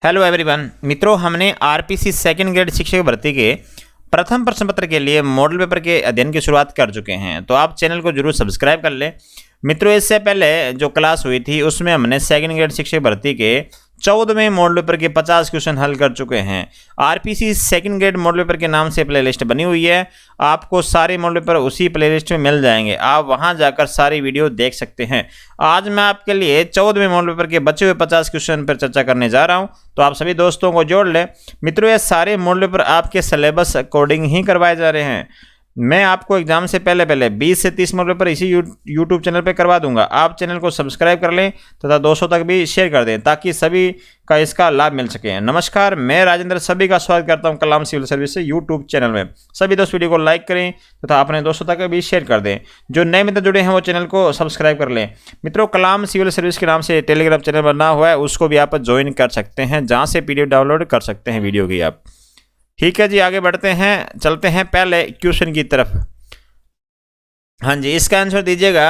Hello everyone मित्रों, हमने RPC second grade शिक्षक भर्ती के प्रथम प्रश्न पत्र के लिए मॉडल पेपर के अध्ययन की शुरुआत कर चुके हैं। तो आप चैनल को जरूर सब्सक्राइब कर लें। मित्रों, इससे पहले जो क्लास हुई थी उसमें हमने सेकंड ग्रेड शिक्षक भर्ती के 14वें मॉडल पेपर के 50 क्वेश्चन हल कर चुके हैं। RPC second grade model paper के नाम से प्लेलिस्ट बनी हुई है। आपको सारे मॉडल पेपर उसी प्लेलिस्ट में मिल जाएंगे, आप वहां जाकर सारी वीडियो देख सकते हैं। आज मैं आपके लिए 14वें मॉडल पेपर के बचे हुए 50 क्वेश्चन पर चर्चा करने जा रहा हूं, तो आप सभी दोस्तों को जोड़ लें। मित्रों, ये सारे मॉडल पेपर आपके सिलेबस अकॉर्डिंग ही करवाए जा रहे हैं। मैं आपको एग्जाम से पहले 20 से 30 मॉडल पेपर इसी यूट्यूब चैनल पे करवा दूंगा। आप चैनल को सब्सक्राइब कर लें तथा दोस्तों तक भी शेयर कर दें ताकि सभी का इसका लाभ मिल सके। नमस्कार, मैं राजेंद्र सभी का स्वागत करता हूं कलाम सिविल सर्विस से यूट्यूब चैनल में। सभी दोस्त वीडियो को लाइक करें तथा अपने दोस्तों तक भी शेयर कर दें। जो नए मित्र जुड़े हैं वो चैनल को सब्सक्राइब कर लें। मित्रों, कलाम सिविल सर्विस के नाम से टेलीग्राम चैनल बना हुआ है, उसको भी आप ज्वाइन कर सकते हैं, जहाँ से PDF डाउनलोड कर सकते हैं वीडियो की आप। ठीक है जी, आगे बढ़ते हैं, चलते हैं पहले क्वेश्चन की तरफ। हाँ जी, इसका आंसर दीजिएगा।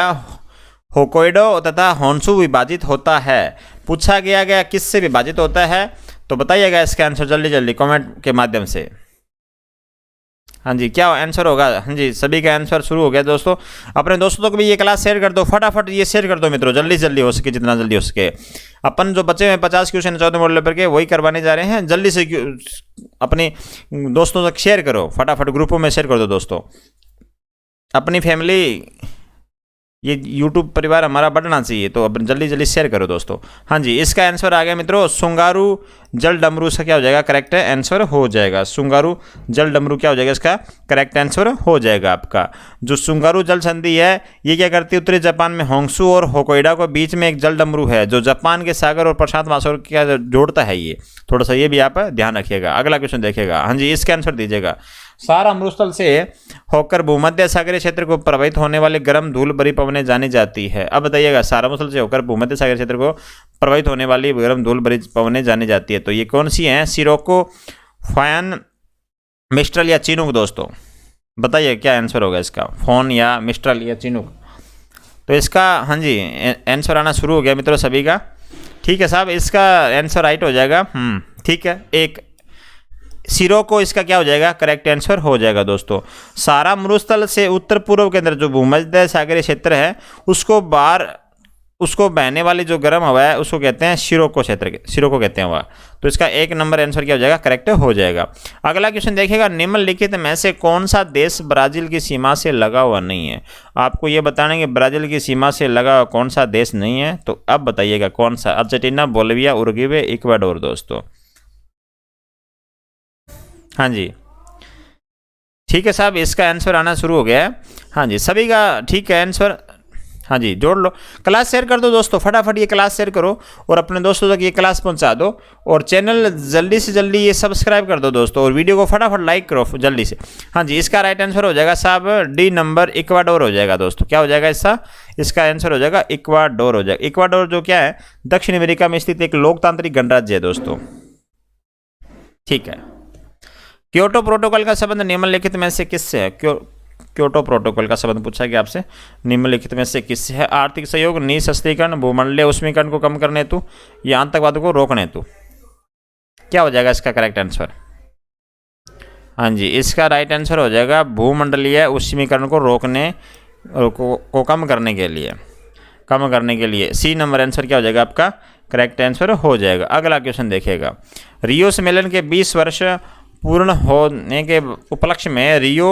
होक्काइडो तथा होन्शु विभाजित होता है। पूछा गया किससे विभाजित होता है, तो बताइएगा इसका आंसर जल्दी जल्दी कमेंट के माध्यम से। हाँ जी, क्या आंसर होगा? हाँ जी, सभी का आंसर शुरू हो गया दोस्तों। अपने दोस्तों को भी ये क्लास शेयर कर दो, फटाफट ये शेयर कर दो मित्रों, जल्दी जल्दी हो सके, जितना जल्दी हो सके। अपन जो बचे हुए 50 क्वेश्चन 14 मॉडल पेपर के वही करवाने जा रहे हैं। जल्दी से अपने दोस्तों तक शेयर करो, फटाफट ग्रुपों में शेयर कर दो दोस्तों। अपनी फैमिली, ये यूट्यूब परिवार हमारा बढ़ना चाहिए, तो अब जल्दी जल्दी शेयर करो दोस्तों। हाँ जी, इसका आंसर आ गया मित्रों, सुंगारू जल डमरू से क्या हो जाएगा? करेक्ट आंसर हो जाएगा। सुंगारू जल डमरू क्या हो जाएगा? इसका करेक्ट आंसर हो जाएगा आपका। जो सुंगारू जल संधि है, ये क्या करती है? उत्तरी जापान में होन्शु और होक्काइडो के बीच में एक जल डमरू है जो जापान के सागर और प्रशांत महासागर क्या जोड़ता है। ये थोड़ा सा ये भी आप ध्यान रखिएगा। अगला क्वेश्चन देखिएगा। हाँ जी, इसका आंसर दीजिएगा। सारा मरुस्थल से होकर भूमध्य सागरीय क्षेत्र को प्रभावित होने वाले गर्म धूल भरी पवनें जानी जाती है। अब बताइएगा, सारा मरुस्थल से होकर भूमध्य सागरीय क्षेत्र को प्रभावित होने वाली गर्म धूल भरी पवनें जानी जाती है, तो ये कौन सी हैं? सिरोको, फायन, मिस्ट्रल या चिनूक? दोस्तों बताइए क्या आंसर होगा इसका, फोन या मिस्ट्रल या चिनूक? तो इसका हाँ जी आंसर आना शुरू हो गया मित्रों सभी का। ठीक है साहब, इसका आंसर राइट हो जाएगा। ठीक है, एक सिरो को इसका क्या हो जाएगा? करेक्ट आंसर हो जाएगा दोस्तों। सारा मरुस्थल से उत्तर पूर्व के अंदर जो भूमध्य सागरीय क्षेत्र है उसको बहने वाली जो गर्म हवा है उसको कहते हैं सिरोको क्षेत्र, सिरोको कहते हैं हवा। तो इसका 1 नंबर आंसर क्या हो जाएगा? करेक्ट हो जाएगा। अगला क्वेश्चन देखिएगा, निम्नलिखित में से कौन सा देश ब्राजील की सीमा से लगा हुआ नहीं है? आपको ये बताना है कि ब्राजील की सीमा से लगा हुआ कौन सा देश नहीं है, तो अब बताइएगा कौन सा? Argentina, Bolivia, Uruguay, Ecuador? दोस्तों हाँ जी, ठीक है साहब, इसका आंसर आना शुरू हो गया है। हाँ जी, सभी का ठीक है आंसर। हाँ जी, जोड़ लो, क्लास शेयर कर दो दोस्तों, फटाफट ये क्लास शेयर करो और अपने दोस्तों तक ये क्लास पहुंचा दो। और चैनल जल्दी से जल्दी ये सब्सक्राइब कर दो दोस्तों, और वीडियो को फटाफट लाइक करो जल्दी से। हाँ जी, इसका राइट आंसर हो जाएगा साहब डी नंबर, इक्वाडोर हो जाएगा दोस्तों। क्या हो जाएगा इसका आंसर हो जाएगा इक्वाडोर हो जाएगा। इक्वाडोर जो क्या है? दक्षिण अमेरिका में स्थित एक लोकतांत्रिक गणराज्य है दोस्तों। ठीक है, क्योटो प्रोटोकॉल का संबंध निम्नलिखित में से किससे है? क्योटो प्रोटोकॉल का संबंध पूछा गया आपसे, निम्नलिखित में से किससे है? आर्थिक सहयोग, निःशस्त्रीकरण, भूमंडलीय उष्मीकरण को कम करने हेतु या आतंकवाद को रोकने हेतु? क्या हो जाएगा इसका करेक्ट आंसर? हाँ जी, इसका राइट आंसर हो जाएगा भूमंडलीय उष्मीकरण को रोकने को कम करने के लिए। सी नंबर आंसर क्या हो जाएगा आपका? करेक्ट आंसर हो जाएगा। अगला क्वेश्चन देखिएगा, रियो सम्मेलन के 20 वर्ष पूर्ण होने के उपलक्ष्य में रियो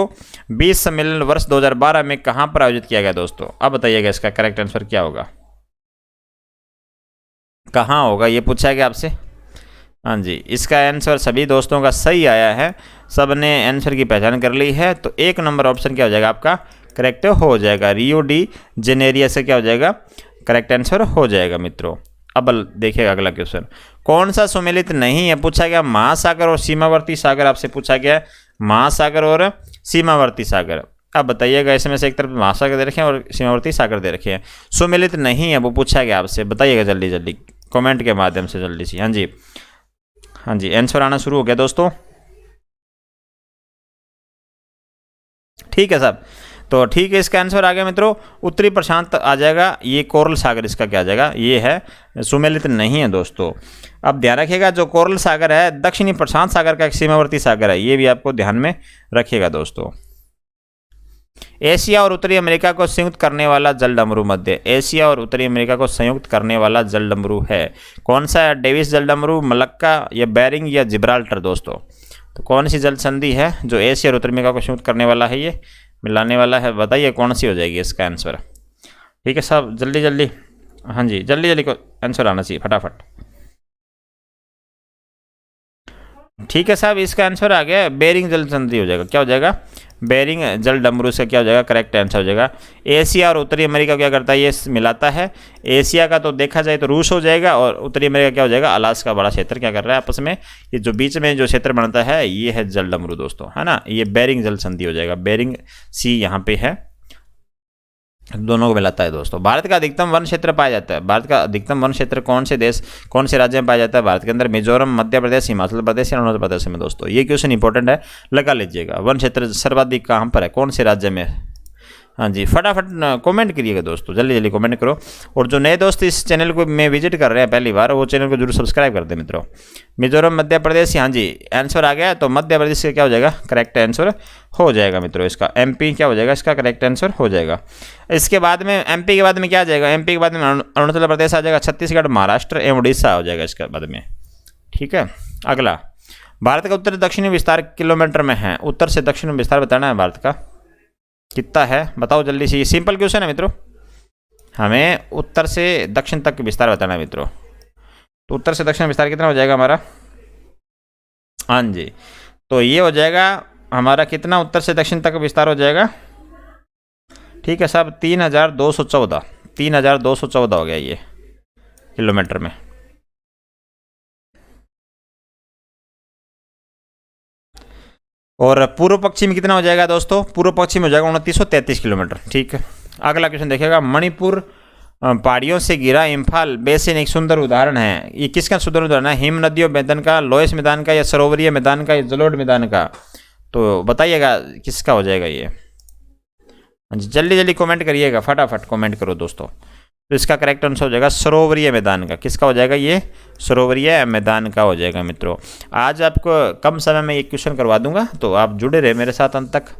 20 सम्मेलन वर्ष 2012 में कहां पर आयोजित किया गया दोस्तों? अब बताइएगा इसका करेक्ट आंसर क्या होगा, कहां होगा, ये पूछा गया आपसे। हाँ जी, इसका आंसर सभी दोस्तों का सही आया है, सब ने आंसर की पहचान कर ली है, तो 1 नंबर ऑप्शन क्या हो जाएगा आपका? करेक्ट हो जाएगा। रियो डी जेनेरिया से क्या हो जाएगा? करेक्ट आंसर हो जाएगा मित्रों। अब देखिएगा अगला क्वेश्चन, कौन सा सुमेलित नहीं है? पूछा गया महासागर और सीमावर्ती सागर, आपसे पूछा गया महासागर और सीमावर्ती सागर। अब बताइएगा, इसमें से एक तरफ महासागर दे रखे हैं और सीमावर्ती सागर दे रखे हैं, सुमेलित नहीं है, वो पूछा गया आपसे। बताइएगा जल्दी जल्दी कमेंट के माध्यम से जल्दी से। हाँ जी आंसर आना शुरू हो गया दोस्तों। ठीक है साहब, तो ठीक है, इसका आंसर आ गया मित्रों, उत्तरी प्रशांत आ जाएगा। ये कोरल सागर इसका क्या आ जाएगा? ये है, सुमेलित नहीं है दोस्तों। अब ध्यान रखिएगा, जो कोरल सागर है दक्षिणी प्रशांत सागर का एक सीमावर्ती सागर है, ये भी आपको ध्यान में रखिएगा दोस्तों। एशिया और उत्तरी अमेरिका को संयुक्त करने वाला जलडमरू मध्य, एशिया और उत्तरी अमेरिका को संयुक्त करने वाला जलडमरू है कौन सा? डेविस जलडमरू, मलक्का या बेरिंग या जिब्राल्टर दोस्तों। तो कौन सी जल संधि है जो एशिया और उत्तरी अमेरिका को संयुक्त करने वाला है, ये मिलाने वाला है? बताइए कौन सी हो जाएगी इसका आंसर। ठीक है साहब, जल्दी जल्दी, हाँ जी जल्दी जल्दी को आंसर आना चाहिए फटाफट। ठीक है साहब, इसका आंसर आ गया बेरिंग जल संधि हो जाएगा। क्या हो जाएगा? बेरिंग जल डमरू से क्या हो जाएगा? करेक्ट आंसर हो जाएगा। एशिया और उत्तरी अमेरिका क्या करता है? ये मिलाता है। एशिया का तो देखा जाए तो रूस हो जाएगा, और उत्तरी अमेरिका क्या हो जाएगा? अलास्का बड़ा क्षेत्र क्या कर रहा है आपस में, ये जो बीच में जो क्षेत्र बनता है ये है जल डमरू दोस्तों, है ना। ये बेरिंग जल संधि हो जाएगा, बेरिंग सी यहाँ पे है, दोनों को मिलाता है दोस्तों। भारत का अधिकतम वन क्षेत्र पाया जाता है, भारत का अधिकतम वन क्षेत्र कौन से देश, कौन से राज्य में पाया जाता है भारत के अंदर? मिजोरम, मध्य प्रदेश, हिमाचल प्रदेश या अरुणाचल प्रदेश में दोस्तों। ये क्वेश्चन इंपॉर्टेंट है, लगा लीजिएगा। वन क्षेत्र सर्वाधिक कहाँ पर है, कौन से राज्य में? हाँ जी, फटाफट कमेंट करिएगा दोस्तों, जल्दी जल्दी कमेंट करो। और जो नए दोस्त इस चैनल को में विजिट कर रहे हैं पहली बार, वो चैनल को जरूर सब्सक्राइब कर दें मित्रों। मिजोरम, मध्य प्रदेश, हाँ जी आंसर आ गया, तो मध्य प्रदेश से क्या हो जाएगा? करेक्ट आंसर हो जाएगा मित्रों इसका। एमपी क्या हो जाएगा? इसका करेक्ट आंसर हो जाएगा। इसके बाद में एमपी के बाद में क्या आ जाएगा? एमपी के बाद में अरुणाचल प्रदेश आ जाएगा, छत्तीसगढ़, महाराष्ट्र एवं उड़ीसा हो जाएगा इसके बाद में। ठीक है, अगला, भारत का उत्तर दक्षिणी विस्तार किलोमीटर में है, उत्तर से दक्षिण में विस्तार बताना है भारत का, कितना है बताओ जल्दी से। ये सिंपल क्वेश्चन है मित्रों, हमें उत्तर से दक्षिण तक विस्तार बताना है मित्रों। तो उत्तर से दक्षिण विस्तार कितना हो जाएगा हमारा? हाँ जी, तो ये हो जाएगा हमारा कितना, उत्तर से दक्षिण तक विस्तार हो जाएगा। ठीक है साहब, 3214, 3214 हो गया ये किलोमीटर में। और पूर्व पश्चिम में कितना हो जाएगा दोस्तों? पूर्व पश्चिम हो जाएगा 2933 किलोमीटर। ठीक है, अगला क्वेश्चन देखिएगा, मणिपुर पहाड़ियों से घिरा इम्फाल बेसिन एक सुंदर उदाहरण है, ये किसका सुंदर उदाहरण है? हिम नदियों मैदान का, लोयस मैदान का, या सरोवरीय मैदान का, या जलोढ़ मैदान का? तो बताइएगा किसका हो जाएगा ये। जल्दी जल्दी कमेंट करिएगा, फटाफट कमेंट करो दोस्तों। तो इसका करेक्ट आंसर हो जाएगा सरोवरीय मैदान का। किसका हो जाएगा? ये सरोवरीय मैदान का हो जाएगा मित्रों। आज आपको कम समय में ये क्वेश्चन करवा दूंगा, तो आप जुड़े रहे मेरे साथ अंत तक।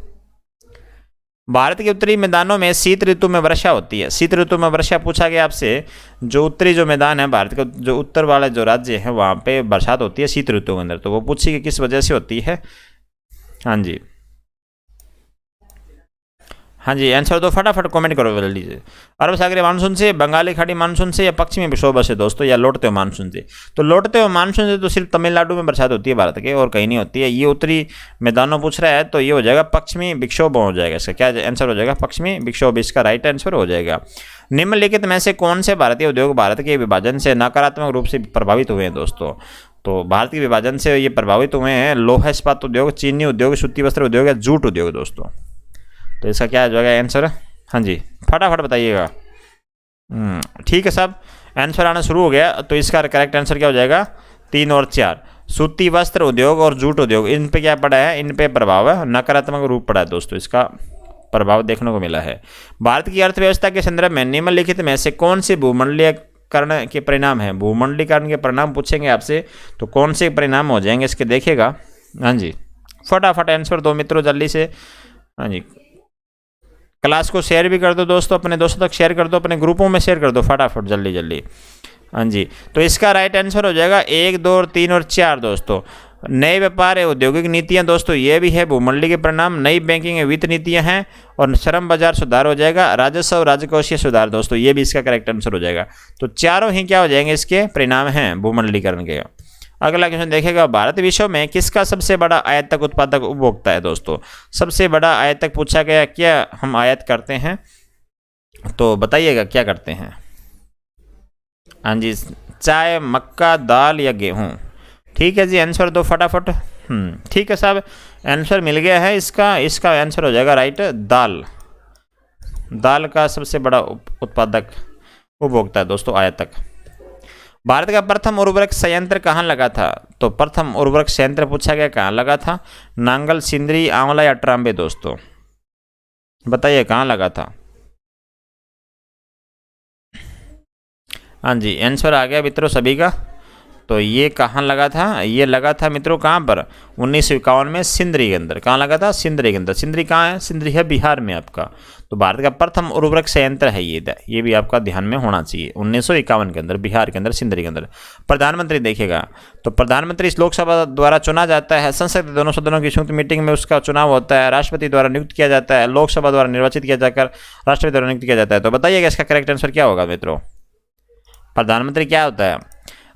भारत के उत्तरी मैदानों में शीत ऋतु में वर्षा होती है, शीत ऋतु में वर्षा पूछा गया आपसे। जो उत्तरी जो मैदान है भारत का, जो उत्तर वाले जो राज्य है वहाँ पे बरसात होती है शीत ऋतु के अंदर, तो वो पूछी कि किस वजह से होती है। हाँ जी, हाँ जी आंसर दो, फटाफट कमेंट करो जल्दी से। अरब सागरीय मानसून से, बंगाली खाड़ी मानसून से, या पश्चिमी विक्षोभ से दोस्तों, या लौटते हुए मानसून से? तो लौटते हुए मानसून से तो सिर्फ तमिलनाडु में बरसात होती है भारत के, और कहीं नहीं होती है। ये उत्तरी मैदानों पूछ रहा है, तो ये हो जाएगा पश्चिमी विक्षोभ हो जाएगा। इसका क्या आंसर हो जाएगा? पश्चिमी विक्षोभ इसका राइट आंसर हो जाएगा। निम्नलिखित में से कौन से भारतीय उद्योग भारत के विभाजन से नकारात्मक रूप से प्रभावित हुए हैं दोस्तों? तो भारत के विभाजन से ये प्रभावित हुए हैं लौह इस्पात उद्योग, चीनी उद्योग, सूती वस्त्र उद्योग, या जूट उद्योग दोस्तों। तो इसका क्या आ जाएगा आंसर? हाँ जी फटाफट बताइएगा। ठीक है साहब, आंसर आना शुरू हो गया, तो इसका करेक्ट आंसर क्या हो जाएगा? 3 और 4, सूती वस्त्र उद्योग और जूट उद्योग, इन पे क्या पड़ा है? इन पे प्रभाव है, नकारात्मक रूप पड़ा है दोस्तों, इसका प्रभाव देखने को मिला है। भारत की अर्थव्यवस्था के संदर्भ में निम्नलिखित में से कौन से भूमंडलीकरण के परिणाम है? भूमंडलीकरण के परिणाम पूछेंगे आपसे, तो कौन से परिणाम हो जाएंगे इसके देखिएगा। हाँ जी फटाफट आंसर दो मित्रों जल्दी से। हाँ जी, क्लास को शेयर भी कर दो दोस्तों, अपने दोस्तों तक शेयर कर दो, अपने ग्रुपों में शेयर कर दो फटाफट जल्दी जल्दी। हाँ जी, तो इसका राइट आंसर हो जाएगा 1, 2, 3 और 4 दोस्तों। नए व्यापार है, औद्योगिक नीतियां दोस्तों, ये भी है भूमंडली के परिणाम। नई बैंकिंग है, वित्त नीतियां हैं, और श्रम बाजार सुधार हो जाएगा। राजस्व और राजकोषीय सुधार दोस्तों, ये भी इसका करेक्ट आंसर हो जाएगा। तो चारों ही क्या हो जाएंगे? इसके परिणाम हैं भूमंडलीकरण के। अगला क्वेश्चन देखेगा, भारत विश्व में किसका सबसे बड़ा आयातक उत्पादक उपभोक्ता है दोस्तों? सबसे बड़ा आयातक पूछा गया, क्या हम आयात करते हैं? तो बताइएगा क्या करते हैं। हाँ जी, चाय, मक्का, दाल या गेहूं? ठीक है जी, आंसर दो फटाफट। ठीक है साहब, आंसर मिल गया है इसका। इसका आंसर हो जाएगा राइट दाल। दाल का सबसे बड़ा उत्पादक उपभोक्ता है दोस्तों आयातक। भारत का प्रथम उर्वरक संयंत्र कहाँ लगा था? तो प्रथम उर्वरक संयंत्र पूछा गया, कहाँ लगा था? नांगल, सिंदरी, आंवला या ट्रांबे दोस्तों? बताइए कहाँ लगा था। हाँ जी आंसर आ गया मित्रों सभी का। तो ये कहाँ लगा था? ये लगा था मित्रों कहाँ पर? 1951 में सिंदरी के अंदर। कहाँ लगा था? सिंदरी के अंदर। सिंदरी कहाँ है? सिंदरी है बिहार में आपका। तो भारत का प्रथम उर्वरक संयंत्र है ये भी आपका ध्यान में होना चाहिए। 1951 के अंदर बिहार के अंदर सिंदरी के अंदर। प्रधानमंत्री देखिएगा, तो प्रधानमंत्री इस लोकसभा द्वारा चुना जाता है, संसद के दोनों सदनों की संयुक्त मीटिंग में उसका चुनाव होता है, राष्ट्रपति द्वारा नियुक्त किया जाता है, लोकसभा द्वारा निर्वाचित किया जाकर राष्ट्रपति द्वारा नियुक्त किया जाता है। तो बताइएगा इसका करेक्ट आंसर क्या होगा मित्रों? प्रधानमंत्री क्या होता है?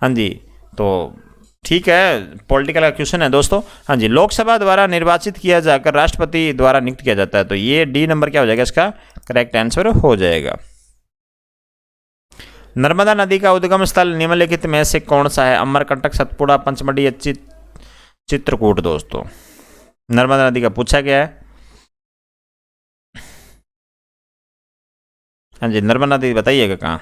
हाँ जी, तो ठीक है, पॉलिटिकल का क्वेश्चन है दोस्तों। हाँ जी, लोकसभा द्वारा निर्वाचित किया जाकर राष्ट्रपति द्वारा नियुक्त किया जाता है। तो ये डी नंबर क्या हो जाएगा? इसका करेक्ट आंसर हो जाएगा। नर्मदा नदी का उद्गम स्थल निम्नलिखित में से कौन सा है? अमरकंटक, सतपुड़ा, पंचमढ़ी या चित्रकूट। दोस्तों नर्मदा नदी का पूछा गया है। हाँ जी, नर्मदा नदी बताइएगा कहाँ।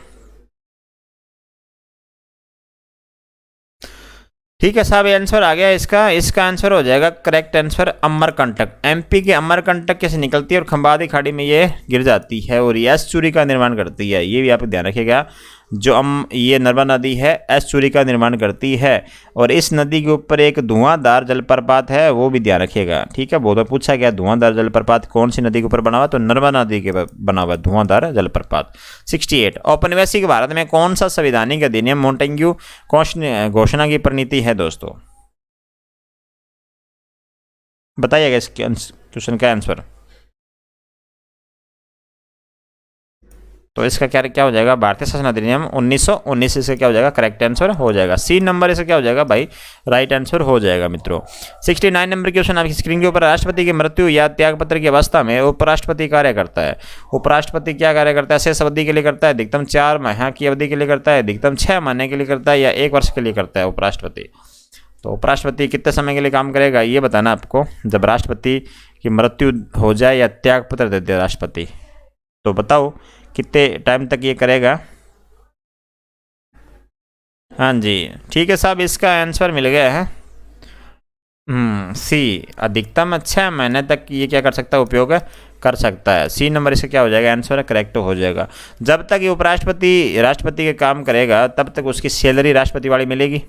ठीक है साहब, ये आंसर आ गया इसका आंसर हो जाएगा करेक्ट आंसर अमरकंटक। एमपी के अमरकंटक कैसे निकलती है और खंबाती खाड़ी में ये गिर जाती है और ये एस्चुरी का निर्माण करती है। ये भी आप ध्यान रखिएगा, जो ये नर्मदा नदी है एस्चुरी का निर्माण करती है और इस नदी के ऊपर एक धुआंधार जलप्रपात है, वो भी ध्यान रखिएगा। ठीक है, बहुत पूछा गया धुआंधार जलप्रपात कौन सी नदी के ऊपर बना हुआ? तो नर्मदा नदी के बना हुआ धुआंधार जलप्रपात। 68 औपनिवेशिक भारत में कौन सा संवैधानिक अधिनियम मोंटेग्यू घोषणा की परिणति है? दोस्तों बताइएगा इस क्वेश्चन का आंसर। तो इसका क्या हो जाएगा? भारतीय शासन अधिनियम 1919 से क्या हो जाएगा? करेक्ट आंसर हो जाएगा। सी नंबर इसका क्या हो जाएगा भाई? राइट आंसर हो जाएगा मित्रों। 69 नंबर क्वेश्चन आपकी स्क्रीन के ऊपर। राष्ट्रपति की मृत्यु या त्यागपत्र की अवस्था में उपराष्ट्रपति कार्य करता है। उपराष्ट्रपति क्या कार्य करता है? शेष अवधि के लिए करता है, अधिकतम 4 माह की अवधि के लिए करता है, अधिकतम 6 महीने के लिए करता है या 1 वर्ष के लिए करता है उपराष्ट्रपति। तो उपराष्ट्रपति कितने समय के लिए काम करेगा ये बताना आपको, जब राष्ट्रपति की मृत्यु हो जाए या त्यागपत्र दे दे राष्ट्रपति। तो बताओ कितने टाइम तक ये करेगा? हाँ जी ठीक है साहब, इसका आंसर मिल गया है सी, अधिकतम 6 महीने तक ये क्या कर सकता है? उपयोग कर सकता है। सी नंबर इसका क्या हो जाएगा? आंसर करेक्ट हो जाएगा। जब तक ये उपराष्ट्रपति राष्ट्रपति के काम करेगा तब तक उसकी सैलरी राष्ट्रपति वाली मिलेगी,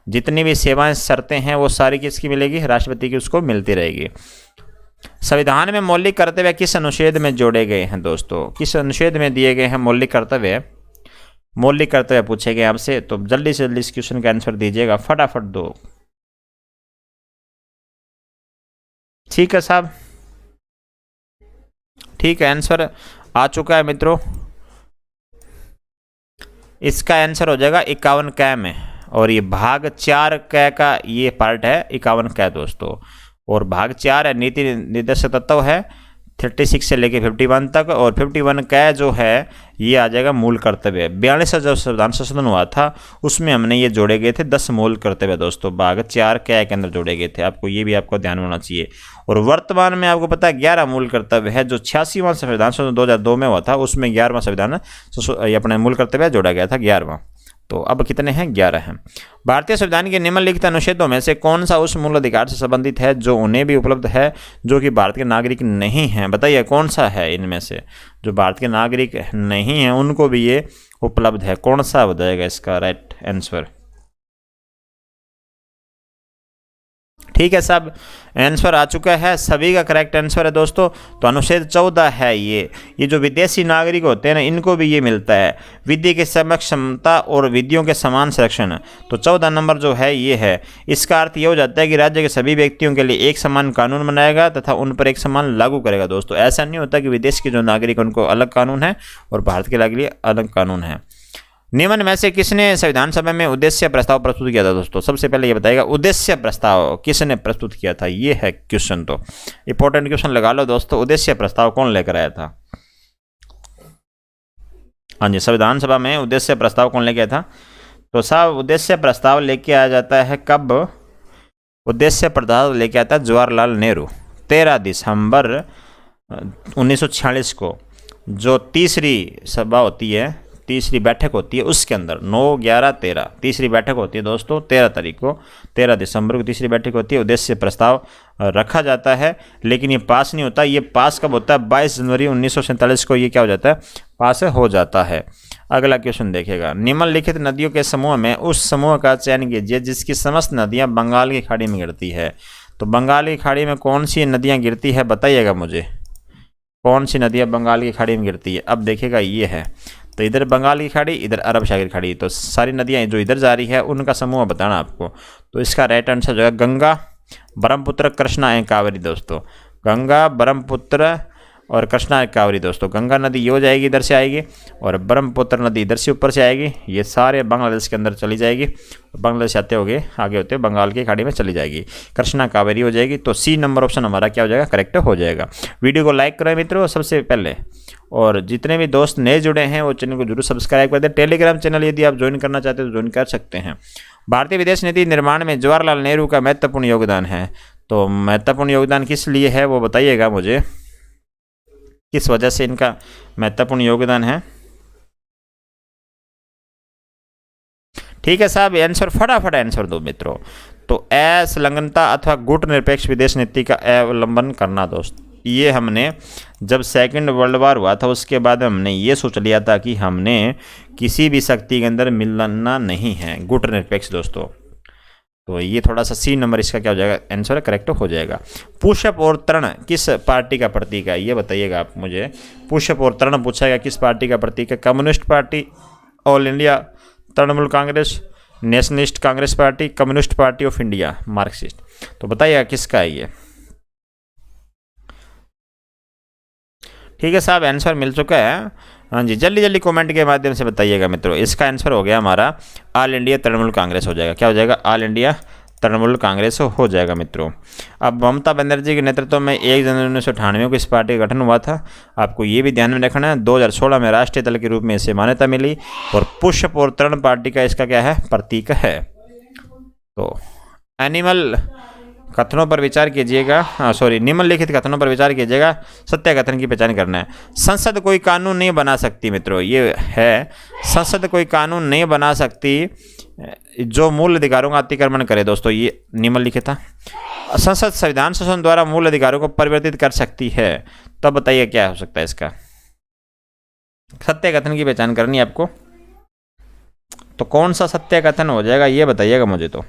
जितनी भी सेवाएं शर्तें हैं वो सारी किसकी मिलेगी? राष्ट्रपति की उसको मिलती रहेगी। संविधान में मौलिक कर्तव्य किस अनुच्छेद में जोड़े गए हैं? दोस्तों किस अनुच्छेद में दिए गए हैं मौलिक कर्तव्य? मौलिक कर्तव्य पूछे गए आपसे, तो जल्दी से जल्दी इस क्वेश्चन का आंसर दीजिएगा, फटाफट दो। ठीक है साहब, ठीक है, आंसर आ चुका है मित्रों। इसका आंसर हो जाएगा 51 क में, और ये भाग 4 क का ये पार्ट है 51 क दोस्तों, और भाग 4 है नीति निर्देशक तत्व है 36 से लेके 51 तक, और 51 क जो है ये आ जाएगा मूल कर्तव्य। 42 से जब संविधान संशोधन हुआ था उसमें हमने ये जोड़े गए थे 10 मूल कर्तव्य दोस्तों, भाग 4 क के अंदर जोड़े गए थे। आपको ये भी आपको ध्यान होना चाहिए। और वर्तमान में आपको पता है 11 मूल कर्तव्य है, जो 86वां संविधान संशोधन 2002 में हुआ था उसमें 11वां संविधान अपने मूल कर्तव्य जोड़ा गया था 11वां। तो अब कितने हैं? 11 हैं। भारतीय संविधान के निम्नलिखित अनुच्छेदों में से कौन सा उस मूल अधिकार से संबंधित है जो उन्हें भी उपलब्ध है जो कि भारत के नागरिक नहीं हैं? बताइए कौन सा है इनमें से जो भारत के नागरिक नहीं हैं उनको भी ये उपलब्ध है? कौन सा हो जाएगा इसका राइट आंसर? ठीक है साहब, आंसर आ चुका है, सभी का करेक्ट आंसर है दोस्तों। तो अनुच्छेद 14 है ये जो विदेशी नागरिक होते हैं ना इनको भी ये मिलता है, विधि के समक्ष क्षमता और विधियों के समान संरक्षण। तो 14 नंबर जो है ये है। इसका अर्थ ये हो जाता है कि राज्य के सभी व्यक्तियों के लिए एक समान कानून बनाएगा तथा उन पर एक समान लागू करेगा दोस्तों। ऐसा नहीं होता कि विदेश के जो नागरिक उनको अलग कानून है और भारत के लिए अलग कानून है। निम्न में से किसने संविधान सभा में उद्देश्य प्रस्ताव प्रस्तुत किया था? दोस्तों सबसे पहले ये बताएगा उद्देश्य प्रस्ताव किसने प्रस्तुत किया था, ये है क्वेश्चन। तो इंपॉर्टेंट क्वेश्चन लगा लो दोस्तों, उद्देश्य प्रस्ताव कौन लेकर आया था? हाँ जी, संविधान सभा में उद्देश्य प्रस्ताव कौन लेके आया था? तो साहब उद्देश्य प्रस्ताव लेके आया जाता है कब? उद्देश्य प्रस्ताव लेके आता है जवाहरलाल नेहरू 13 दिसंबर 1946 को, जो तीसरी सभा होती है तीसरी बैठक होती है उसके अंदर 9, 11, 13 तीसरी बैठक होती है दोस्तों 13 तारीख को, 13 दिसंबर को तीसरी बैठक होती है। उद्देश्य प्रस्ताव रखा जाता है, लेकिन ये पास नहीं होता। ये पास कब होता है? 22 जनवरी 1947 को ये क्या हो जाता है? पास हो जाता है। अगला क्वेश्चन देखिएगा, निम्नलिखित नदियों के समूह में उस समूह का चयन कीजिए जिसकी समस्त नदियाँ बंगाल की खाड़ी में गिरती है। तो बंगाल की खाड़ी में कौन सी नदियाँ गिरती है बताइएगा मुझे, कौन सी नदियाँ बंगाल की खाड़ी में गिरती है? अब देखिएगा ये है, तो इधर बंगाल की खाड़ी, इधर अरब सागर की खाड़ी, तो सारी नदियाँ जो इधर जा रही है उनका समूह बताना आपको। तो इसका राइट आंसर जो है गंगा, ब्रह्मपुत्र, कृष्णा एवं कावेरी दोस्तों। गंगा, ब्रह्मपुत्र और कृष्णा एवं कावेरी दोस्तों। गंगा नदी ये हो जाएगी, इधर से आएगी, और ब्रह्मपुत्र नदी इधर से ऊपर से आएगी। ये सारे बांग्लादेश के अंदर चली जाएगी, बांग्लादेश आते होगे आगे होते बंगाल की खाड़ी में चली जाएगी। कृष्णा कावेरी हो जाएगी। तो सी नंबर ऑप्शन हमारा क्या हो जाएगा? करेक्ट हो जाएगा। वीडियो को लाइक करें मित्रों सबसे पहले, और जितने भी दोस्त नए जुड़े हैं वो चैनल को जरूर सब्सक्राइब कर दें। टेलीग्राम चैनल यदि आप ज्वाइन करना चाहते हैं तो ज्वाइन कर सकते हैं। भारतीय विदेश नीति निर्माण में जवाहरलाल नेहरू का महत्वपूर्ण योगदान है। तो महत्वपूर्ण योगदान किस लिए है वो बताइएगा मुझे, किस वजह से इनका महत्वपूर्ण योगदान है? ठीक है साहब, आंसर फटाफट आंसर दो मित्रों। तो असंलग्नता अथवा गुट निरपेक्ष विदेश नीति का अवलंबन करना दोस्त। ये हमने जब सेकंड वर्ल्ड वार हुआ था उसके बाद हमने ये सोच लिया था कि हमने किसी भी शक्ति के अंदर मिलना नहीं है, गुट निरपेक्ष दोस्तों। तो ये थोड़ा सा सी नंबर इसका क्या हो जाएगा? आंसर करेक्ट हो जाएगा। पुष्प और तृण किस पार्टी का प्रतीक है ये बताइएगा आप मुझे। पुष्प और तृण पूछा किस पार्टी का प्रतीक है? Communist party, all India Trinamool Congress, nationalist Congress party, communist party of India, Marxist. तो बताइएगा किसका है ये। ठीक है साहब, आंसर मिल चुका है। हाँ जी, जल्दी जल्दी कमेंट के माध्यम से बताइएगा मित्रों। इसका आंसर हो गया हमारा ऑल इंडिया तृणमूल कांग्रेस हो जाएगा। क्या हो जाएगा? ऑल इंडिया तृणमूल कांग्रेस हो जाएगा मित्रों। अब ममता बनर्जी के नेतृत्व में 1 जनवरी 1998 को इस पार्टी का गठन हुआ था। आपको ये भी ध्यान में रखना है। 2016 में राष्ट्रीय दल के रूप में इसे मान्यता मिली, और पुष्प और तृण पार्टी का इसका क्या है? प्रतीक है। तो एनिमल कथनों पर विचार कीजिएगा, निम्नलिखित कथनों पर विचार कीजिएगा, सत्य कथन की पहचान करना है। संसद कोई कानून नहीं बना सकती मित्रों, ये है, संसद कोई कानून नहीं बना सकती जो मूल अधिकारों का अतिक्रमण करे दोस्तों। ये निम्नलिखित था। संसद संविधान शासन द्वारा मूल अधिकारों को परिवर्तित कर सकती है। तब बताइए क्या हो सकता है इसका? सत्य कथन की पहचान करनी है आपको। तो कौन सा सत्य कथन हो जाएगा ये बताइएगा मुझे। तो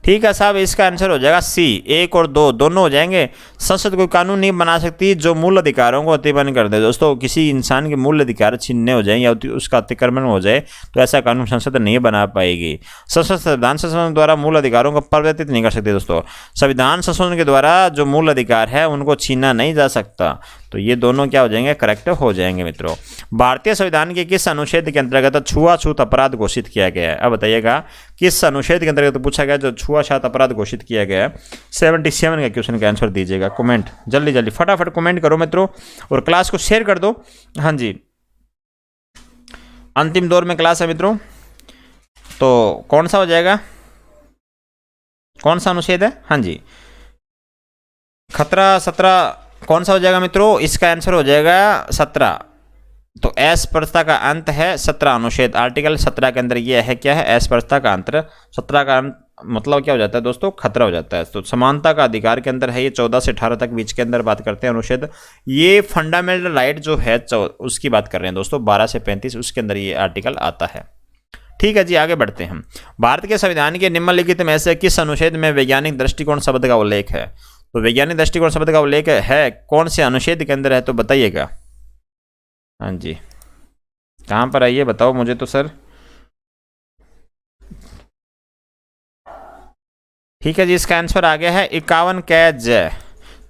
ठीक है साहब, इसका आंसर हो जाएगा सी। 1 और 2 दोनों हो जाएंगे। संसद कोई कानून नहीं बना सकती जो मूल अधिकारों को अतिक्रमण कर दे दोस्तों। किसी इंसान के मूल अधिकार छीनने हो जाए या उसका अतिक्रमण हो जाए तो ऐसा कानून संसद नहीं बना पाएगी। संसद संविधान संशोधन द्वारा मूल अधिकारों को परिवर्तित नहीं कर सकती दोस्तों। संविधान संशोधन के द्वारा जो मूल अधिकार है उनको छीना नहीं जा सकता। तो ये दोनों क्या हो जाएंगे? करेक्ट हो जाएंगे मित्रों। भारतीय संविधान के किस अनुच्छेद के अंतर्गत छुआछूत अपराध घोषित किया गया है? अब बताइएगा किस अनुच्छेद के अंतर्गत पूछा गया जो छुआछूत अपराध घोषित किया गया है? 77 का क्वेश्चन का आंसर दीजिएगा। कमेंट जल्दी जल्दी फटाफट कमेंट करो मित्रों, और क्लास को शेयर कर दो। हाँ जी, अंतिम दौर में क्लास है मित्रों। तो कौन सा हो जाएगा? कौन सा अनुच्छेद है? हाँ जी, खतरा 17 कौन सा हो जाएगा मित्रों? इसका आंसर हो जाएगा 17। तो अस्पृश्यता का अंत है 17 अनुच्छेद, आर्टिकल 17 के अंदर ये है क्या है? अस्पृश्यता का अंत। 17 का अंत मतलब क्या हो जाता है दोस्तों? खतरा हो जाता है। तो समानता का अधिकार के अंदर है ये, 14 से 18 तक बीच के अंदर बात करते हैं अनुच्छेद। ये फंडामेंटल राइट जो है उसकी बात कर रहे हैं दोस्तों, 12 से 35 उसके अंदर ये आर्टिकल आता है। ठीक है जी, आगे बढ़ते हैं हम। भारत के संविधान के निम्नलिखित में से किस अनुच्छेद में वैज्ञानिक दृष्टिकोण शब्द का उल्लेख है? तो वैज्ञानिक दृष्टिकोण शब्द का उल्लेख है कौन से अनुच्छेद के अंदर है? तो बताइएगा। हाँ जी, कहाँ पर है ये बताओ मुझे तो सर। ठीक है जी, इसका आंसर आ गया है 51 कैज।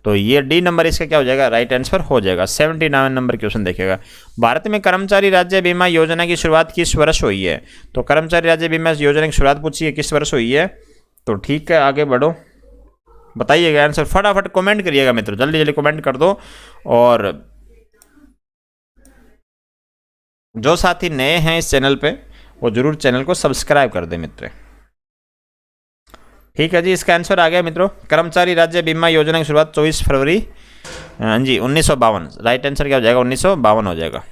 तो ये डी नंबर इसका क्या हो जाएगा? राइट आंसर हो जाएगा। 79 नंबर क्वेश्चन देखिएगा। भारत में कर्मचारी राज्य बीमा योजना की शुरुआत किस वर्ष हुई है? तो कर्मचारी राज्य बीमा योजना की शुरुआत पूछी है किस वर्ष हुई है? तो ठीक है, आगे बढ़ो, बताइएगा आंसर। फटाफट कमेंट करिएगा मित्रों, जल्दी जल्दी कमेंट कर दो। और जो साथी नए हैं इस चैनल पे वो जरूर चैनल को सब्सक्राइब कर दे मित्र। ठीक है जी, इसका आंसर आ गया मित्रों। कर्मचारी राज्य बीमा योजना की शुरुआत 24 फरवरी हाँ जी 1952। राइट आंसर क्या हो जाएगा? 1952 हो जाएगा।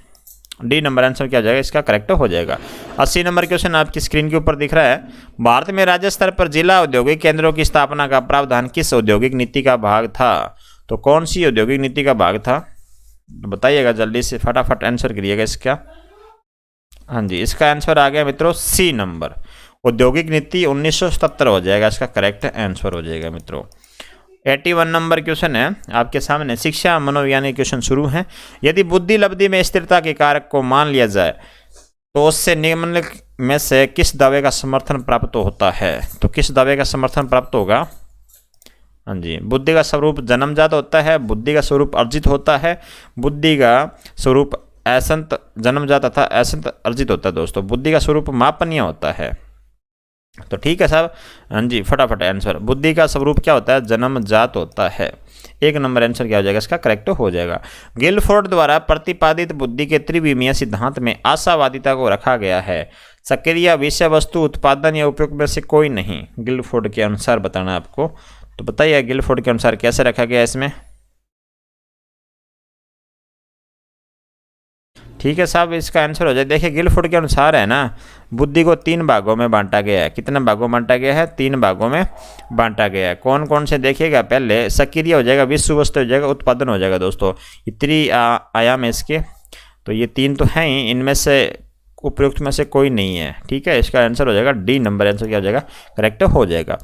डी नंबर आंसर क्या हो जाएगा, इसका करेक्ट हो जाएगा। 80 नंबर क्वेश्चन आपकी स्क्रीन के ऊपर दिख रहा है। भारत में राज्य स्तर पर जिला औद्योगिक केंद्रों की स्थापना का प्रावधान किस औद्योगिक नीति का भाग था? तो कौन सी औद्योगिक नीति का भाग था, तो बताइएगा जल्दी से, फटाफट आंसर करिएगा इसका। हाँ जी, इसका आंसर आ गया मित्रों सी नंबर, औद्योगिक नीति 1977 हो जाएगा, इसका करेक्ट आंसर हो जाएगा मित्रों। 81 नंबर क्वेश्चन है आपके सामने, शिक्षा मनोविज्ञान क्वेश्चन शुरू है। यदि बुद्धि लब्धि में स्थिरता के कारक को मान लिया जाए तो उससे निम्नलिखित में से किस दावे का समर्थन प्राप्त होता है? तो किस दावे का समर्थन प्राप्त होगा? हाँ जी, बुद्धि का स्वरूप जन्मजात होता है, बुद्धि का स्वरूप अर्जित होता है, बुद्धि का स्वरूप ऐसंत जन्मजात तथा ऐसंत अर्जित होता है। दोस्तों बुद्धि का स्वरूप मापनीय होता है। तो ठीक है साहब, हाँ जी फटाफट आंसर, बुद्धि का स्वरूप क्या होता है? जन्मजात होता है। 1 नंबर आंसर क्या हो जाएगा, इसका करेक्ट हो जाएगा। गिलफोर्ड द्वारा प्रतिपादित बुद्धि के त्रिविमीय सिद्धांत में आशावादिता को रखा गया है। सक्रिय, विषय वस्तु, उत्पादन या उपयोग में से कोई नहीं, गिलफोर्ड के अनुसार बताना आपको। तो बताइए गिलफोर्ड के अनुसार कैसे रखा गया इसमें? ठीक है साहब, इसका आंसर हो जाए, देखिए गिलफोर्ड के अनुसार है ना, बुद्धि को 3 भागों में बांटा गया है। कितने भागों में बांटा गया है? 3 भागों में बांटा गया है। कौन कौन से देखिएगा, पहले सक्रिय हो जाएगा, विषय वस्तु हो जाएगा, उत्पादन हो जाएगा। दोस्तों इतनी आयाम है इसके, तो ये 3 तो हैं ही, इनमें से उपयुक्त में से कोई नहीं है। ठीक है, इसका आंसर हो जाएगा डी नंबर आंसर क्या हो जाएगा, करेक्ट हो जाएगा।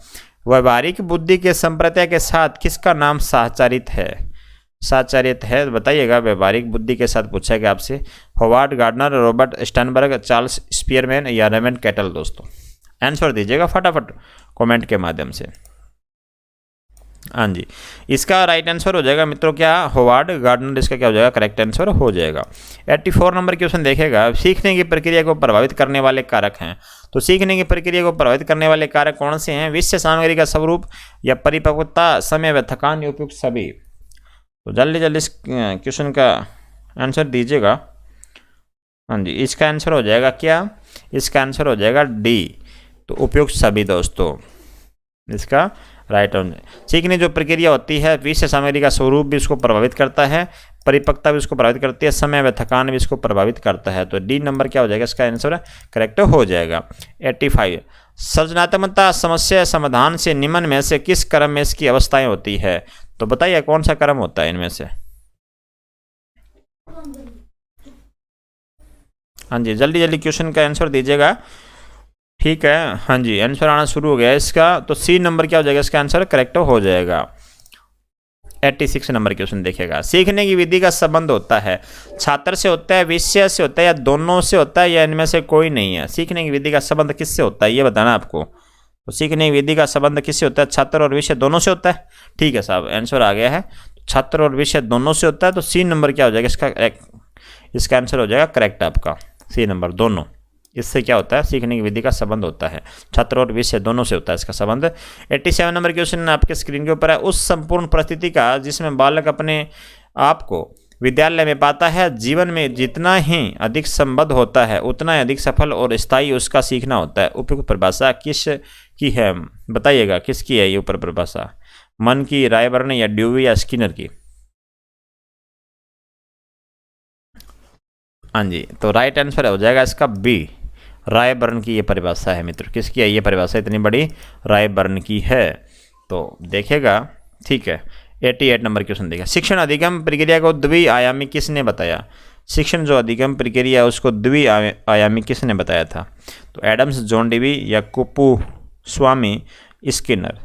व्यवहारिक बुद्धि के संप्रदाय के साथ किसका नाम साहचरित है? साहचरित है बताइएगा, व्यवहारिक बुद्धि के साथ पूछा गया आपसे। Howard Gardner, Robert Sternberg, Charles Spearman या रेमंड कैटल? दोस्तों आंसर दीजिएगा फटाफट कमेंट के माध्यम से। हाँ जी, इसका राइट आंसर हो जाएगा मित्रों क्या, होवार्ड गार्डनर, इसका क्या हो जाएगा, करेक्ट आंसर हो जाएगा। 84 नंबर क्वेश्चन देखेगा, सीखने की प्रक्रिया को प्रभावित करने वाले कारक हैं। तो सीखने की प्रक्रिया को प्रभावित करने वाले कारक कौन से हैं? विषय सामग्री का स्वरूप या परिपक्वता, समय व थकान या उपयुक्त सभी? तो जल्दी जल्दी इस क्वेश्चन का आंसर दीजिएगा। हाँ जी, इसका आंसर हो जाएगा क्या, इसका आंसर हो जाएगा डी, तो उपयुक्त सभी। दोस्तों इसका राइट आंसर, सीखने जो प्रक्रिया होती है, विषय सामग्री का स्वरूप भी इसको प्रभावित करता है, परिपक्वता भी इसको प्रभावित करती है, समय व थकान भी इसको प्रभावित करता है। तो डी नंबर क्या हो जाएगा, इसका आंसर करेक्ट हो जाएगा। 85 सृजनात्मकता समस्या समाधान से निम्न में से किस क्रम में इसकी अवस्थाएं होती है? तो बताइए कौन सा क्रम होता है इनमें से? हाँ जी, जल्दी जल्दी क्वेश्चन का आंसर दीजिएगा। ठीक है, हाँ जी आंसर आना शुरू हो गया इसका। तो सी नंबर क्या हो जाएगा, इसका आंसर करेक्ट हो जाएगा। 86 नंबर क्वेश्चन देखेगा, सीखने की विधि का संबंध होता है, छात्र से होता है, विषय से होता है, या दोनों से होता है, या इनमें से कोई नहीं है? सीखने की विधि का संबंध किससे होता है ये बताना आपको। तो सीखने की विधि का संबंध किससे होता है? छात्र और विषय दोनों से होता है। ठीक है साहब, आंसर आ गया है, छात्र और विषय दोनों से होता है। तो सी नंबर क्या हो जाएगा, इसका आंसर हो जाएगा करेक्ट आपका, सी नंबर दोनों। इससे क्या होता है, सीखने की विधि का संबंध होता है, छात्र और विषय दोनों से होता है इसका संबंध। 87 नंबर क्वेश्चन आपके स्क्रीन के ऊपर है, उस संपूर्ण परिस्थिति का जिसमें बालक अपने आप को विद्यालय में पाता है, जीवन में जितना ही अधिक संबद्ध होता है उतना ही अधिक सफल और स्थायी उसका सीखना होता है। उपयुक्त परिभाषा किस की है बताइएगा, किसकी है ये ऊपर परिभाषा? मन की, रायबर्न या ड्यूवी या स्किनर की? हाँ जी, तो राइट आंसर हो जाएगा इसका बी, रायबर्न की ये परिभाषा है मित्र। किसकी है ये परिभाषा, इतनी बड़ी रायबर्न की है। तो देखेगा, ठीक है। 88 नंबर क्वेश्चन देखा, शिक्षण अधिगम प्रक्रिया को द्विआयामी किसने बताया? शिक्षण जो अधिगम प्रक्रिया है उसको द्विआयामी किसने बताया था? तो एडम्स, जॉन डेवी या कुप्पू स्वामी स्किनर?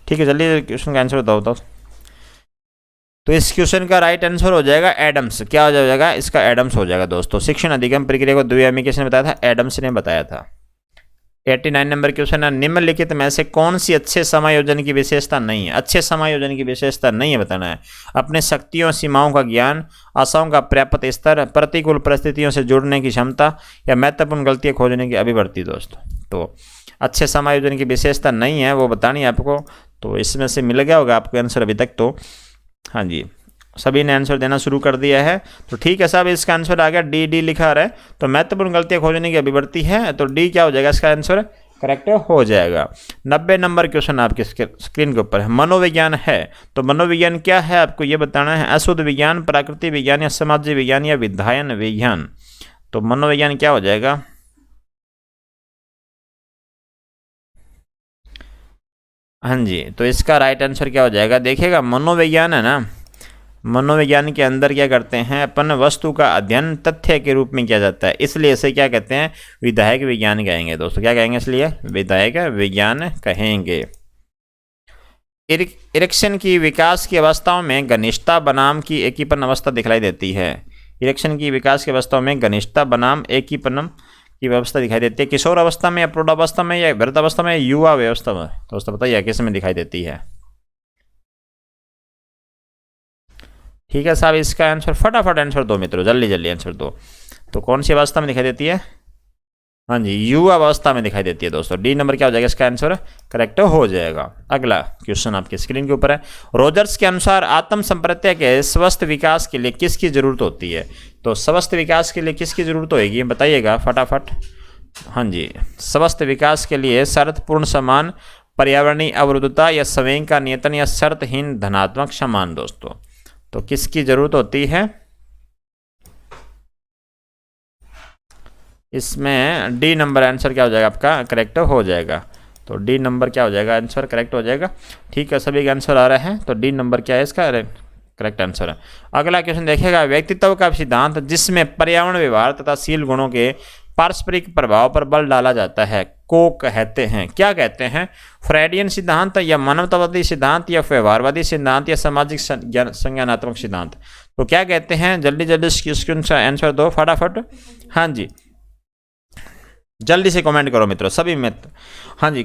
ठीक है, चलिए क्वेश्चन का आंसर बताओ। तो इस क्वेश्चन का राइट आंसर हो जाएगा एडम्स। क्या हो जाएगा इसका, एडम्स हो जाएगा दोस्तों। शिक्षण अधिगम प्रक्रिया को द्विआयामी किसने बताया था? एडम्स ने बताया था। 89 नंबर क्वेश्चन है, निम्नलिखित में से कौन सी अच्छे समायोजन की विशेषता नहीं है? अच्छे समायोजन की विशेषता नहीं है बताना है। अपने शक्तियों सीमाओं का ज्ञान, आशाओं का पर्याप्त स्तर, प्रतिकूल परिस्थितियों से जुड़ने की क्षमता या महत्वपूर्ण गलतियां खोजने की अभिवृत्ति। दोस्तों तो अच्छे समायोजन की विशेषता नहीं है वो बतानी है आपको। तो इसमें से मिल गया होगा आपको आंसर अभी तक। तो हाँ जी, सभी ने आंसर देना शुरू कर दिया है। तो ठीक है साहब, इसका आंसर आ गया डी, डी लिखा रहा है। तो महत्वपूर्ण गलतियां खोजने की अभिवृत्ति है, तो डी क्या हो जाएगा इसका आंसर? करेक्ट हो जाएगा। 90 नंबर क्वेश्चन आपके स्क्रीन के ऊपर है, मनोविज्ञान है। तो मनोविज्ञान क्या है आपको ये बताना है, अशुद्ध विज्ञान, प्राकृतिक विज्ञान या सामाजिक विज्ञान या विधायन विज्ञान। तो मनोविज्ञान क्या हो जाएगा, हाँ जी, तो इसका राइट आंसर क्या हो जाएगा, देखिएगा मनोविज्ञान है ना, मनोविज्ञान के अंदर क्या करते हैं अपन, वस्तु का अध्ययन तथ्य के रूप में किया जाता है, इसलिए इसे क्या कहते हैं, विधायक विज्ञान कहेंगे दोस्तों। क्या कहेंगे, इसलिए विधायक विज्ञान कहेंगे। इरेक्शन की विकास की अवस्थाओं में घनिष्ठता बनाम की एकीपन अवस्था दिखलाई देती है। इरेक्शन की विकास की अवस्थाओं में घनिष्ठता बनाम एकीपन की व्यवस्था दिखाई देती है, किशोर अवस्था में या प्रौढ़ावस्था में या वृद्धावस्था में, युवा व्यवस्था में। दोस्तों बताइए किस में दिखाई देती है। ठीक है साहब, इसका आंसर फटाफट आंसर दो मित्रों, जल्दी जल्दी आंसर दो। तो कौन सी अवस्था में दिखाई देती है, हाँ जी, युवा अवस्था में दिखाई देती है दोस्तों। डी नंबर क्या हो जाएगा इसका आंसर, करेक्ट हो जाएगा। अगला क्वेश्चन आपके स्क्रीन के ऊपर है, रोजर्स के अनुसार आत्म संप्रत्यय के स्वस्थ विकास के लिए किसकी जरूरत होती है। तो स्वस्थ विकास के लिए किसकी जरूरत होगी बताइएगा फटाफट। हाँ जी, स्वस्थ विकास के लिए शर्तपूर्ण समान, पर्यावरणीय अवरुद्धता या संवेग का नियंत्रण या शर्तहीन धनात्मक समान। दोस्तों तो किसकी जरूरत होती है, इसमें डी नंबर आंसर क्या हो जाएगा आपका, करेक्ट हो जाएगा। तो डी नंबर क्या हो जाएगा आंसर, करेक्ट हो जाएगा। ठीक है, सभी का आंसर आ रहा है, तो डी नंबर क्या है इसका करेक्ट आंसर है। अगला क्वेश्चन देखिएगा, व्यक्तित्व का सिद्धांत जिसमें पर्यावरण, व्यवहार तथा शील गुणों के पारस्परिक प्रभाव पर बल डाला जाता है को कहते हैं, क्या कहते हैं, फ्राइडियन सिद्धांत या मानवतावादी सिद्धांत या व्यवहारवादी सिद्धांत या सामाजिक संज्ञानात्मक सिद्धांत। तो क्या कहते हैं, जल्दी जल्दी क्वेश्चन का आंसर दो फटाफट। हाँ जी, जल्दी से कमेंट करो मित्रों सभी मित्र। हाँ जी,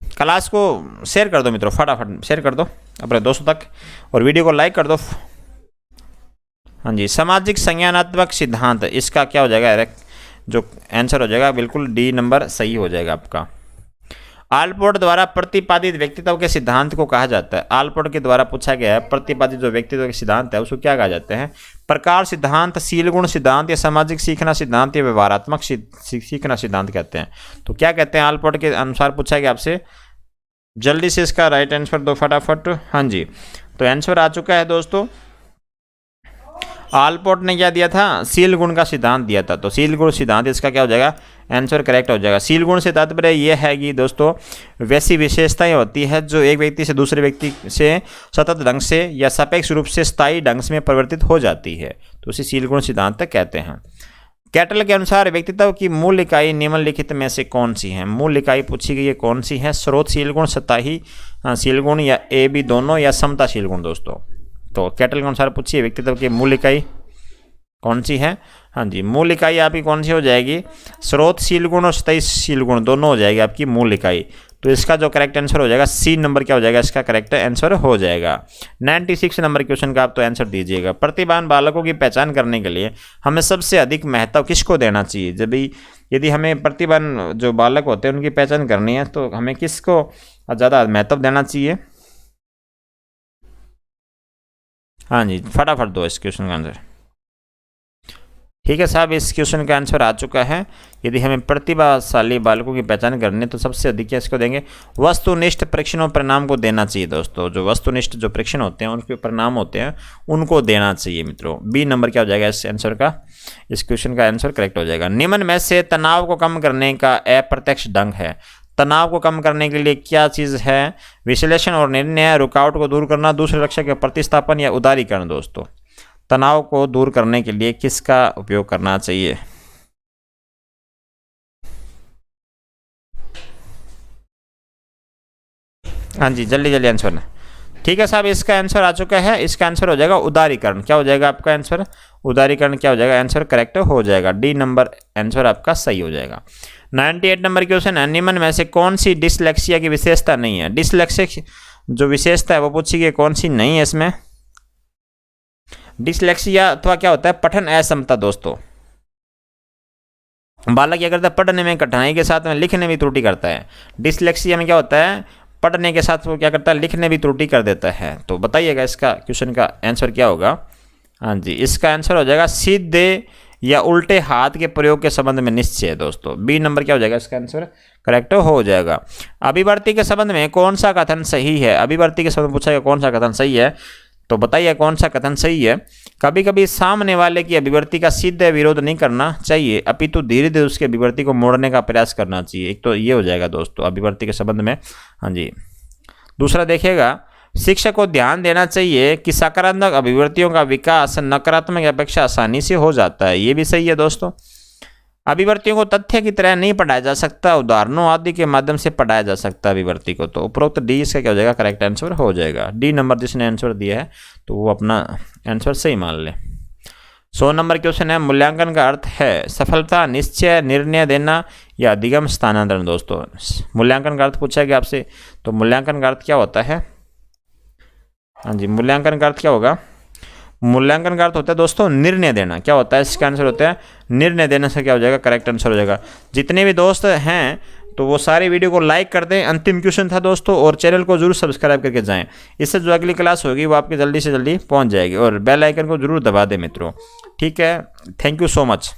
क्लास को शेयर कर दो मित्रों, फटाफट शेयर कर दो अपने दोस्तों तक और वीडियो को लाइक कर दो। हाँ जी, सामाजिक संज्ञानात्मक सिद्धांत, इसका क्या हो जाएगा, जो आंसर हो जाएगा बिल्कुल डी नंबर सही हो जाएगा आपका। आलपोर्ट द्वारा प्रतिपादित व्यक्तित्व के सिद्धांत को कहा जाता है, आलपोर्ट के द्वारा पूछा गया है, प्रतिपादित जो व्यक्तित्व के सिद्धांत है उसको क्या कहा जाता है, प्रकार सिद्धांत, शील गुण सिद्धांत या सामाजिक सीखना सिद्धांत या व्यवहारात्मक सीखना सिद्धांत कहते हैं। तो क्या कहते हैं, आलपोर्ट के अनुसार पूछा गया आपसे, जल्दी से इसका राइट आंसर दो फटाफट। हाँ जी, तो आंसर आ चुका है दोस्तों, आलपोर्ट ने क्या दिया था, शील गुण का सिद्धांत दिया था। तो शील गुण सिद्धांत इसका क्या हो जाएगा, आंसर करेक्ट हो जाएगा। शील गुण से तात्पर्य यह है कि दोस्तों वैसी विशेषताएं होती है जो एक व्यक्ति से दूसरे व्यक्ति से सतत ढंग से या सापेक्ष रूप से स्थायी ढंग से परिवर्तित हो जाती है, तो उसे शील गुण सिद्धांत कहते हैं। कैटल के अनुसार व्यक्तित्व की मूल इकाई निम्नलिखित में से कौन सी है, मूल इकाई पूछी गई है कौन सी है, स्रोत शील गुण, सतही शील गुण या ए बी दोनों या समता शील गुण। दोस्तों तो कैटल के अनुसार पूछिए व्यक्तित्व की मूल इकाई कौन सी है। हाँ जी, मूल इकाई आपकी कौन सी हो जाएगी, स्रोतशील गुण और स्थायीशील गुण दोनों हो जाएगी आपकी मूल इकाई। तो इसका जो करेक्ट आंसर हो जाएगा सी नंबर क्या हो जाएगा, इसका करेक्ट आंसर हो जाएगा। 96 नंबर क्वेश्चन का आप तो आंसर दीजिएगा। प्रतिभावान बालकों की पहचान करने के लिए हमें सबसे अधिक महत्व किसको देना चाहिए, जब यदि हमें प्रतिभावान जो बालक होते हैं उनकी पहचान करनी है तो हमें किसको ज़्यादा महत्व देना चाहिए। हाँ जी, फटाफट दो इस क्वेश्चन का आंसर। ठीक है साहब, इस क्वेश्चन का आंसर आ चुका है। यदि हमें प्रतिभाशाली बालकों की पहचान करनी है तो सबसे अधिक क्या इसको देंगे, वस्तुनिष्ठ परीक्षणों परिणाम को देना चाहिए। दोस्तों जो वस्तुनिष्ठ जो परीक्षण होते हैं उनके परिणाम होते हैं उनको देना चाहिए मित्रों। बी नंबर क्या हो जाएगा इस आंसर का, इस क्वेश्चन का आंसर करेक्ट हो जाएगा। निम्न में से तनाव को कम करने का अप्रत्यक्ष ढंग है, तनाव को कम करने के लिए क्या चीज़ है, विश्लेषण और निर्णय, रुकावट को दूर करना, दूसरे लक्ष्य के प्रतिस्थापन या उदारीकरण। दोस्तों तनाव को दूर करने के लिए किसका उपयोग करना चाहिए। हाँ जी, जल्दी जल्दी आंसर। ठीक है साहब, इसका आंसर आ चुका है। इसका आंसर हो जाएगा उदारीकरण। क्या हो जाएगा आपका आंसर, उदारीकरण क्या हो जाएगा, आंसर करेक्ट हो जाएगा। डी नंबर आंसर आपका सही हो जाएगा। 98 नंबर क्वेश्चन है, निम्न में से कौन सी डिसलेक्सिया की विशेषता नहीं है। डिसलेक्सिक जो विशेषता है वो पूछी गई कौन सी नहीं है इसमें। डिसलेक्सिया अथवा क्या होता है, पठन असमता। दोस्तों बालक क्या करता है, पढ़ने में कठिनाई के साथ में लिखने में त्रुटि करता है। डिसलेक्सिया में क्या होता है, पढ़ने के साथ वो क्या करता है, लिखने भी त्रुटि कर देता है। तो बताइएगा इसका क्वेश्चन का आंसर क्या होगा। हाँ जी, इसका आंसर हो जाएगा सीधे या उल्टे हाथ के प्रयोग के संबंध में निश्चय है दोस्तों। बी नंबर क्या हो जाएगा इसका आंसर, करेक्ट हो जाएगा। अभिवर्ती के संबंध में कौन सा कथन सही है, अभिवर्ती के संबंध में पूछा गया कौन सा कथन सही है, तो बताइए कौन सा कथन सही है। कभी कभी सामने वाले की अभिवर्ती का सीधे विरोध नहीं करना चाहिए, अपितु धीरे धीरे उसके अभिवर्ती को मोड़ने का प्रयास करना चाहिए। एक तो ये हो जाएगा दोस्तों अभिवर्ती के संबंध में। हाँ जी, दूसरा देखिएगा, शिक्षक को ध्यान देना चाहिए कि सकारात्मक अभिवर्तियों का विकास नकारात्मक अपेक्षा आसानी से हो जाता है, ये भी सही है दोस्तों। अभिवर्तियों को तथ्य की तरह नहीं पढ़ाया जा सकता, उदाहरणों आदि के माध्यम से पढ़ाया जा सकता है अभिवर्ती को। तो उपरोक्त डी इसका क्या हो जाएगा, करेक्ट आंसर हो जाएगा। डी नंबर जिसने आंसर दिया है तो वो अपना आंसर सही मान ले। 100 नंबर क्वेश्चन है, मूल्यांकन का अर्थ है सफलता, निश्चय, निर्णय देना या अधिगम स्थानांतरण। दोस्तों मूल्यांकन का अर्थ पूछा गया आपसे, तो मूल्यांकन का अर्थ क्या होता है। हाँ जी, मूल्यांकन का अर्थ क्या होगा, मूल्यांकन का अर्थ होता है दोस्तों निर्णय देना। क्या होता है, इसका आंसर होता है निर्णय देने से क्या हो जाएगा, करेक्ट आंसर हो जाएगा। जितने भी दोस्त हैं तो वो सारे वीडियो को लाइक कर दें। अंतिम क्वेश्चन था दोस्तों, और चैनल को जरूर सब्सक्राइब करके जाएं, इससे जो अगली क्लास होगी वो आपके जल्दी से जल्दी पहुंच जाएगी। और बेल आइकन को जरूर दबा दें मित्रों, ठीक है। Thank you so much.